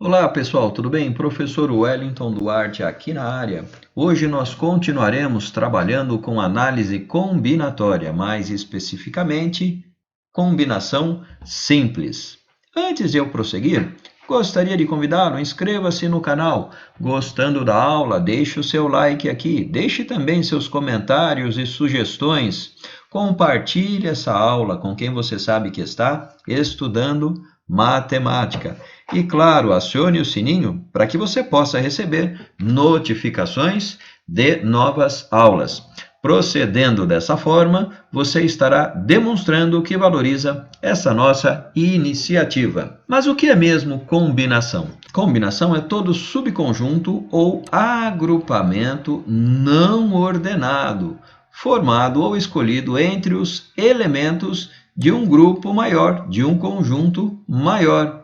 Olá pessoal, tudo bem? Professor Wellington Duarte aqui na área. Hoje nós continuaremos trabalhando com análise combinatória, mais especificamente, combinação simples. Antes de eu prosseguir, gostaria de convidá-lo, inscreva-se no canal. Gostando da aula, deixe o seu like aqui, deixe também seus comentários e sugestões. Compartilhe essa aula com quem você sabe que está estudando matemática. E, claro, acione o sininho para que você possa receber notificações de novas aulas. Procedendo dessa forma, você estará demonstrando que valoriza essa nossa iniciativa. Mas o que é mesmo combinação? Combinação é todo subconjunto ou agrupamento não ordenado, formado ou escolhido entre os elementos de um grupo maior, de um conjunto maior.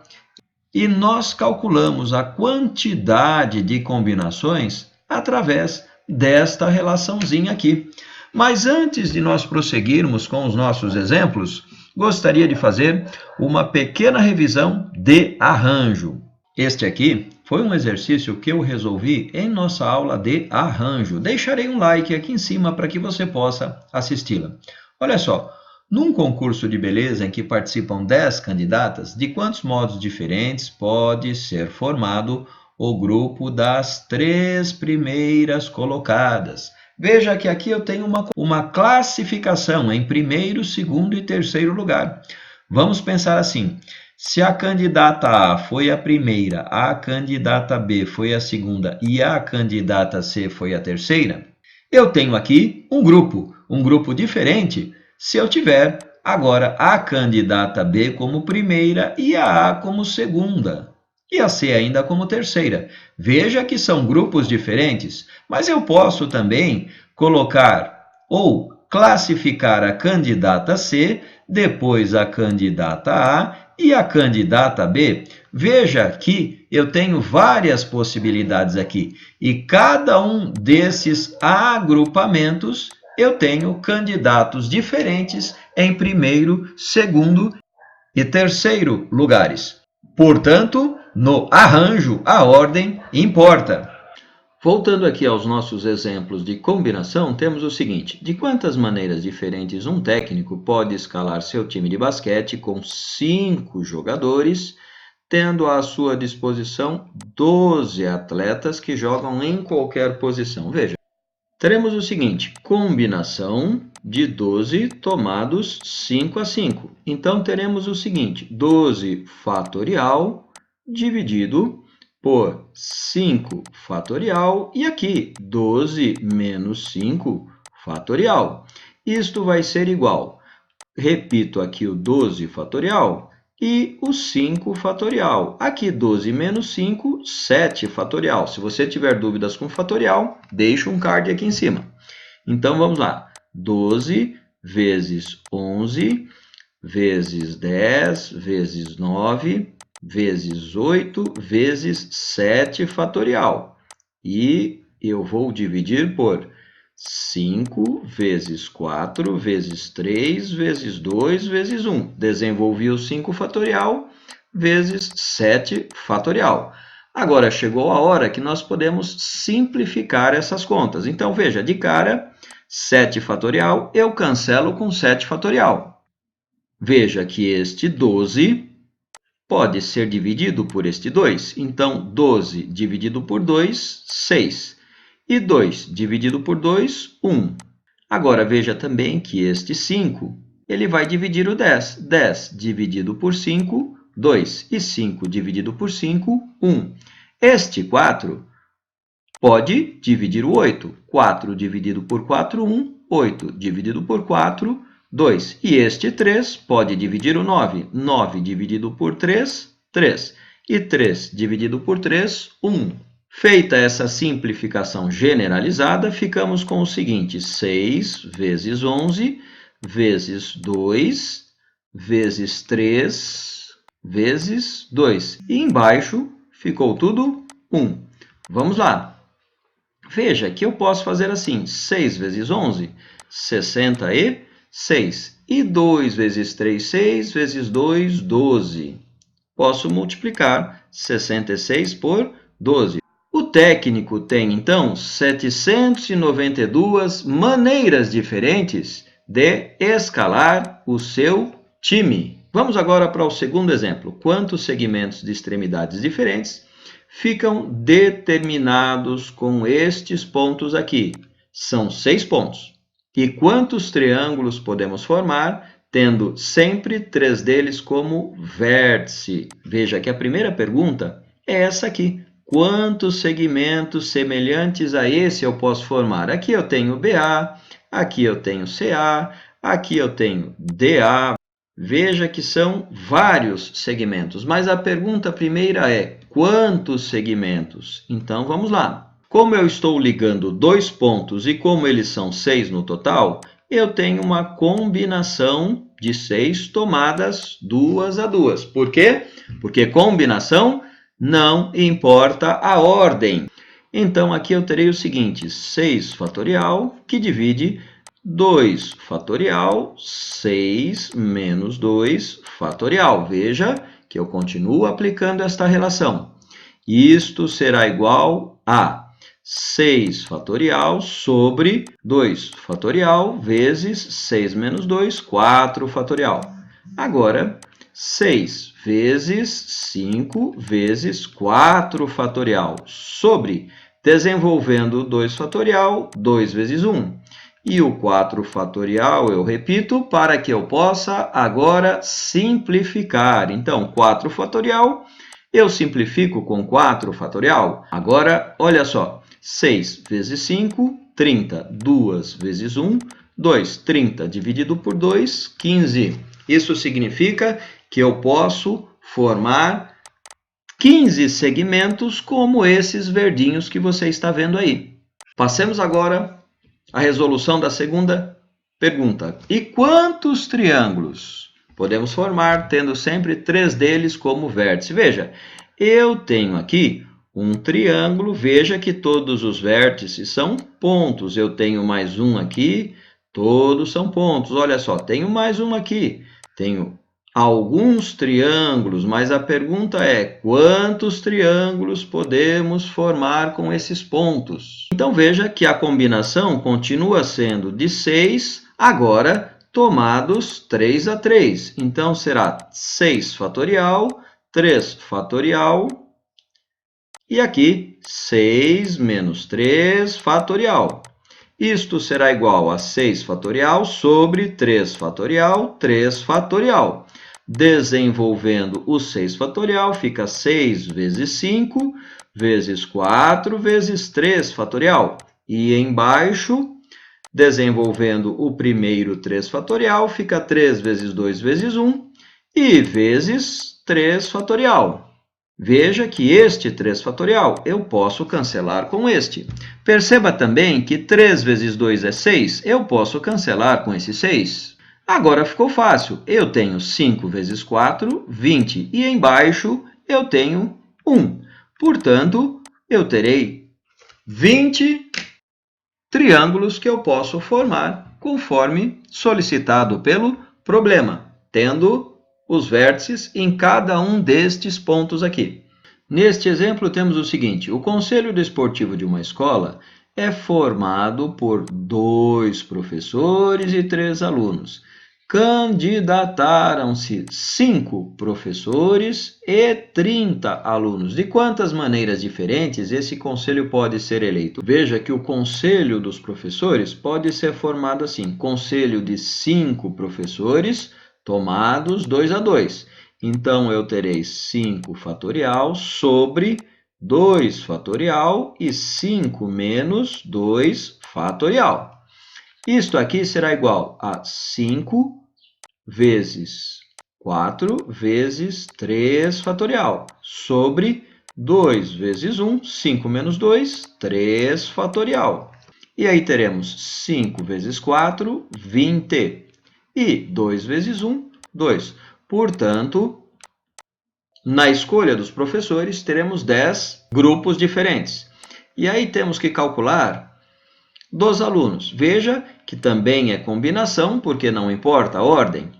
E nós calculamos a quantidade de combinações através desta relaçãozinha aqui. Mas antes de nós prosseguirmos com os nossos exemplos, gostaria de fazer uma pequena revisão de arranjo. Este aqui foi um exercício que eu resolvi em nossa aula de arranjo. Deixarei um like aqui em cima para que você possa assisti-la. Olha só. Num concurso de beleza em que participam 10 candidatas, de quantos modos diferentes pode ser formado o grupo das 3 primeiras colocadas? Veja que aqui eu tenho uma classificação em primeiro, segundo e terceiro lugar. Vamos pensar assim: se a candidata A foi a primeira, a candidata B foi a segunda e a candidata C foi a terceira, eu tenho aqui um grupo diferente se eu tiver agora a candidata B como primeira e a A como segunda, e a C ainda como terceira. Veja que são grupos diferentes, mas eu posso também colocar ou classificar a candidata C, depois a candidata A e a candidata B. Veja que eu tenho várias possibilidades aqui, e cada um desses agrupamentos eu tenho candidatos diferentes em primeiro, segundo e terceiro lugares. Portanto, no arranjo, a ordem importa. Voltando aqui aos nossos exemplos de combinação, temos o seguinte: de quantas maneiras diferentes um técnico pode escalar seu time de basquete com 5 jogadores, tendo à sua disposição 12 atletas que jogam em qualquer posição? Veja. Teremos o seguinte: combinação de 12 tomados 5 a 5. Então, teremos o seguinte: 12 fatorial dividido por 5 fatorial, e aqui 12 menos 5 fatorial. Isto vai ser igual, repito aqui o 12 fatorial, e o 5 fatorial. Aqui 12 menos 5, 7 fatorial. Se você tiver dúvidas com fatorial, deixa um card aqui em cima. Então, vamos lá. 12 vezes 11, vezes 10, vezes 9, vezes 8, vezes 7 fatorial. E eu vou dividir por 5 vezes 4 vezes 3 vezes 2 vezes 1. Desenvolvi o 5 fatorial vezes 7 fatorial. Agora chegou a hora que nós podemos simplificar essas contas. Então, veja, de cara, 7 fatorial eu cancelo com 7 fatorial. Veja que este 12 pode ser dividido por este 2. Então, 12 dividido por 2, 6. E 2 dividido por 2, 1. Agora, veja também que este 5, ele vai dividir o 10. 10 dividido por 5, 2. E 5 dividido por 5, 1. Este 4 pode dividir o 8. 4 dividido por 4, 1. 8 dividido por 4, 2. E este 3 pode dividir o 9. 9 dividido por 3, 3. E 3 dividido por 3, 1. Feita essa simplificação generalizada, ficamos com o seguinte: 6 vezes 11 vezes 2 vezes 3 vezes 2. E embaixo ficou tudo 1. Vamos lá. Veja que eu posso fazer assim: 6 vezes 11, 66. E 2 vezes 3, 6, vezes 2, 12. posso multiplicar 66 por 12. O técnico tem, então, 792 maneiras diferentes de escalar o seu time. Vamos agora para o segundo exemplo. Quantos segmentos de extremidades diferentes ficam determinados com estes pontos aqui? São 6 pontos. E quantos triângulos podemos formar, tendo sempre 3 deles como vértice? Veja que a primeira pergunta é essa aqui. Quantos segmentos semelhantes a esse eu posso formar? Aqui eu tenho BA, aqui eu tenho CA, aqui eu tenho DA. Veja que são vários segmentos, mas a pergunta primeira é: quantos segmentos? Então, vamos lá. Como eu estou ligando 2 pontos e como eles são 6 no total, eu tenho uma combinação de 6 tomadas 2 a 2. Por quê? Porque combinação não importa a ordem. Então, aqui eu terei o seguinte: 6 fatorial, que divide 2 fatorial, 6 menos 2 fatorial. Veja que eu continuo aplicando esta relação. Isto será igual a 6 fatorial sobre 2 fatorial vezes 6 menos 2, 4 fatorial. Agora, 6 vezes 5 vezes 4 fatorial sobre, desenvolvendo 2 fatorial, 2 vezes 1. E o 4 fatorial, eu repito, para que eu possa agora simplificar. Então, 4 fatorial, eu simplifico com 4 fatorial. Agora, olha só, 6 vezes 5, 30. 2 vezes 1, 2. 30 dividido por 2, 15. Isso significa que eu posso formar 15 segmentos como esses verdinhos que você está vendo aí. Passemos agora à resolução da segunda pergunta. E quantos triângulos podemos formar, tendo sempre 3 deles como vértice? Veja, eu tenho aqui um triângulo, veja que todos os vértices são pontos. Eu tenho mais um aqui, todos são pontos. Olha só, tenho mais um aqui. Tenho alguns triângulos, mas a pergunta é: quantos triângulos podemos formar com esses pontos? Então, veja que a combinação continua sendo de 6, agora tomados 3 a 3. Então, será 6 fatorial, 3 fatorial, e aqui 6 menos 3 fatorial. Isto será igual a 6 fatorial sobre 3 fatorial, 3 fatorial. Desenvolvendo o 6 fatorial, fica 6 vezes 5 vezes 4 vezes 3 fatorial. E embaixo, desenvolvendo o primeiro 3 fatorial, fica 3 vezes 2 vezes 1 e vezes 3 fatorial. Veja que este 3 fatorial eu posso cancelar com este. Perceba também que 3 vezes 2 é 6, eu posso cancelar com esse 6. Agora ficou fácil, eu tenho 5 vezes 4, 20, e embaixo eu tenho 1. Portanto, eu terei 20 triângulos que eu posso formar conforme solicitado pelo problema, tendo os vértices em cada um destes pontos aqui. Neste exemplo, temos o seguinte: o conselho desportivo de uma escola é formado por 2 professores e 3 alunos. Candidataram-se 5 professores e 30 alunos. De quantas maneiras diferentes esse conselho pode ser eleito? Veja que o conselho dos professores pode ser formado assim: conselho de 5 professores, tomados 2 a 2. Então, eu terei 5 fatorial sobre 2 fatorial e 5 menos 2 fatorial. Isto aqui será igual a 5 vezes 4 vezes 3 fatorial sobre 2 vezes 1, 5 menos 2, 3 fatorial. E aí teremos 5 vezes 4, 20. E 2 vezes 1, 2. Portanto, na escolha dos professores, teremos 10 grupos diferentes. E aí temos que calcular dos alunos. Veja que também é combinação, porque não importa a ordem.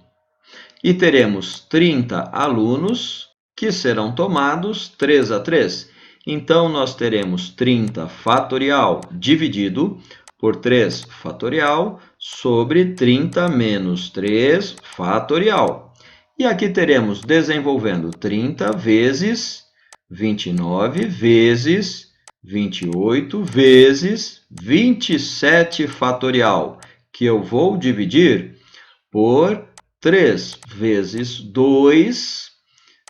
E teremos 30 alunos, que serão tomados 3 a 3. Então, nós teremos 30 fatorial dividido por 3 fatorial sobre 30 menos 3 fatorial. E aqui teremos desenvolvendo 30 vezes 29 vezes 28 vezes 27 fatorial, que eu vou dividir por 3 vezes 2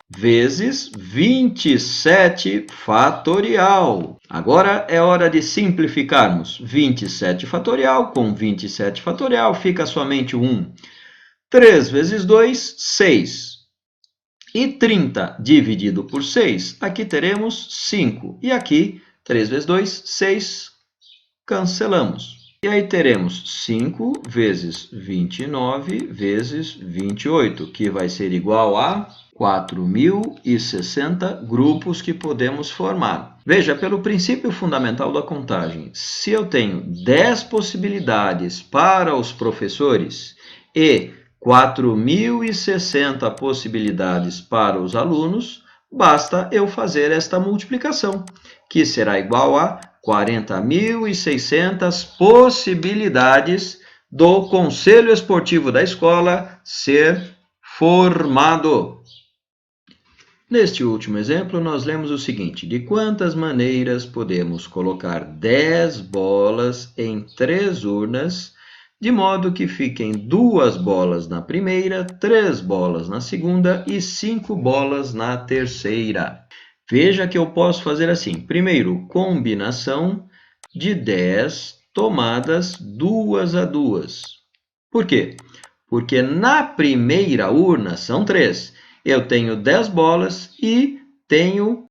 vezes 27 fatorial. Agora é hora de simplificarmos. 27 fatorial com 27 fatorial fica somente 1. 3 vezes 2, 6. E 30 dividido por 6, aqui teremos 5. E aqui, 3 vezes 2, 6. Cancelamos. E aí teremos 5 vezes 29 vezes 28, que vai ser igual a 4.060 grupos que podemos formar. Veja, pelo princípio fundamental da contagem, se eu tenho 10 possibilidades para os professores e 4.060 possibilidades para os alunos, basta eu fazer esta multiplicação, que será igual a 40.600 possibilidades do Conselho Esportivo da escola ser formado. Neste último exemplo, nós lemos o seguinte: de quantas maneiras podemos colocar 10 bolas em 3 urnas, de modo que fiquem 2 bolas na primeira, 3 bolas na segunda e 5 bolas na terceira. Veja que eu posso fazer assim. Primeiro, combinação de 10 tomadas 2 a 2. Por quê? Porque na primeira urna são 3. Eu tenho 10 bolas e tenho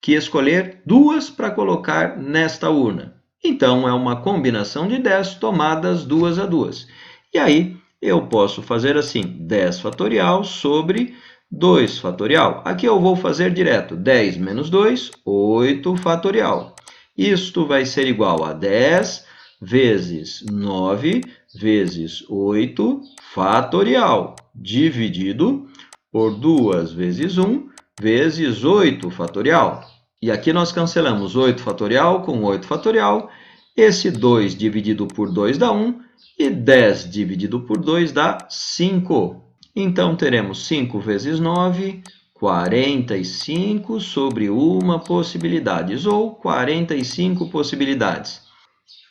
que escolher 2 para colocar nesta urna. Então, é uma combinação de 10 tomadas 2 a 2. E aí, eu posso fazer assim, 10 fatorial sobre 2 fatorial. Aqui eu vou fazer direto. 10 menos 2, 8 fatorial. Isto vai ser igual a 10 vezes 9 vezes 8 fatorial, dividido por 2 vezes 1 vezes 8 fatorial. E aqui nós cancelamos 8 fatorial com 8 fatorial. Esse 2 dividido por 2 dá 1 e 10 dividido por 2 dá 5. Então, teremos 5 vezes 9, 45 sobre uma possibilidade, ou 45 possibilidades.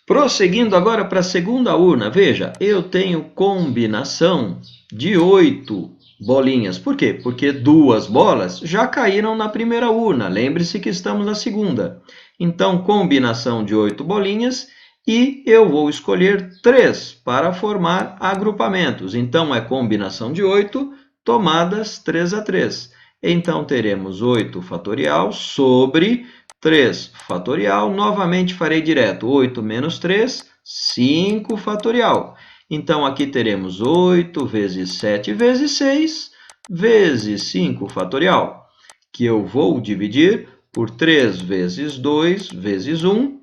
Prosseguindo agora para a segunda urna, veja, eu tenho combinação de 8 bolinhas. Por quê? Porque 2 bolas já caíram na primeira urna. Lembre-se que estamos na segunda. Então, combinação de 8 bolinhas e eu vou escolher 3 para formar agrupamentos. Então, é combinação de 8 tomadas 3 a 3. Então, teremos 8 fatorial sobre 3 fatorial. Novamente, farei direto. 8 menos 3, 5 fatorial. Então, aqui teremos 8 vezes 7 vezes 6 vezes 5 fatorial, que eu vou dividir por 3 vezes 2 vezes 1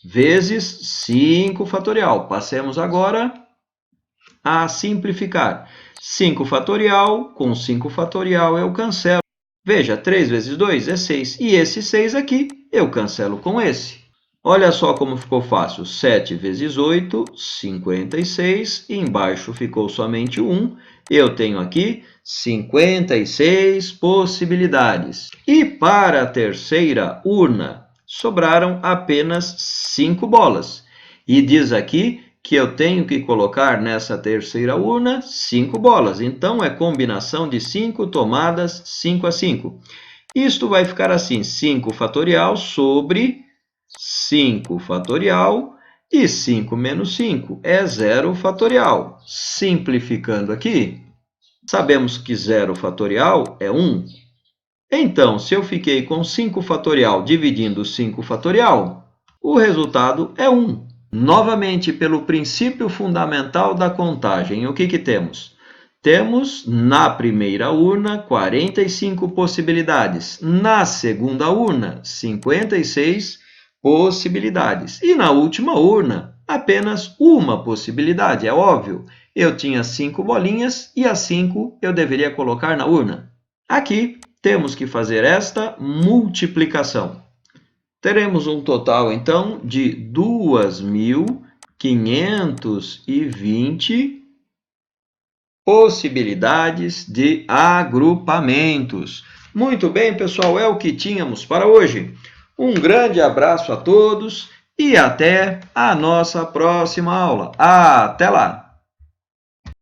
vezes 5 fatorial. Passemos agora a simplificar. 5 fatorial com 5 fatorial eu cancelo. Veja, 3 vezes 2 é 6. E esse 6 aqui eu cancelo com esse. Olha só como ficou fácil. 7 vezes 8, 56. E embaixo ficou somente 1. Eu tenho aqui 56 possibilidades. E para a terceira urna, sobraram apenas 5 bolas. E diz aqui que eu tenho que colocar nessa terceira urna 5 bolas. Então, é combinação de 5 tomadas 5 a 5. Isto vai ficar assim, 5 fatorial sobre 5 fatorial e 5 menos 5 é 0 fatorial. Simplificando aqui, sabemos que 0 fatorial é 1. Então, se eu fiquei com 5 fatorial dividindo 5 fatorial, o resultado é 1. Novamente, pelo princípio fundamental da contagem, o que temos? Temos na primeira urna 45 possibilidades, na segunda urna 56 possibilidades e na última urna apenas uma possibilidade, é óbvio. Eu tinha 5 bolinhas e as 5 eu deveria colocar na urna. Aqui temos que fazer esta multiplicação. Teremos um total, então, de 2.520 possibilidades de agrupamentos. Muito bem, pessoal, é o que tínhamos para hoje. Um grande abraço a todos e até a nossa próxima aula. Até lá!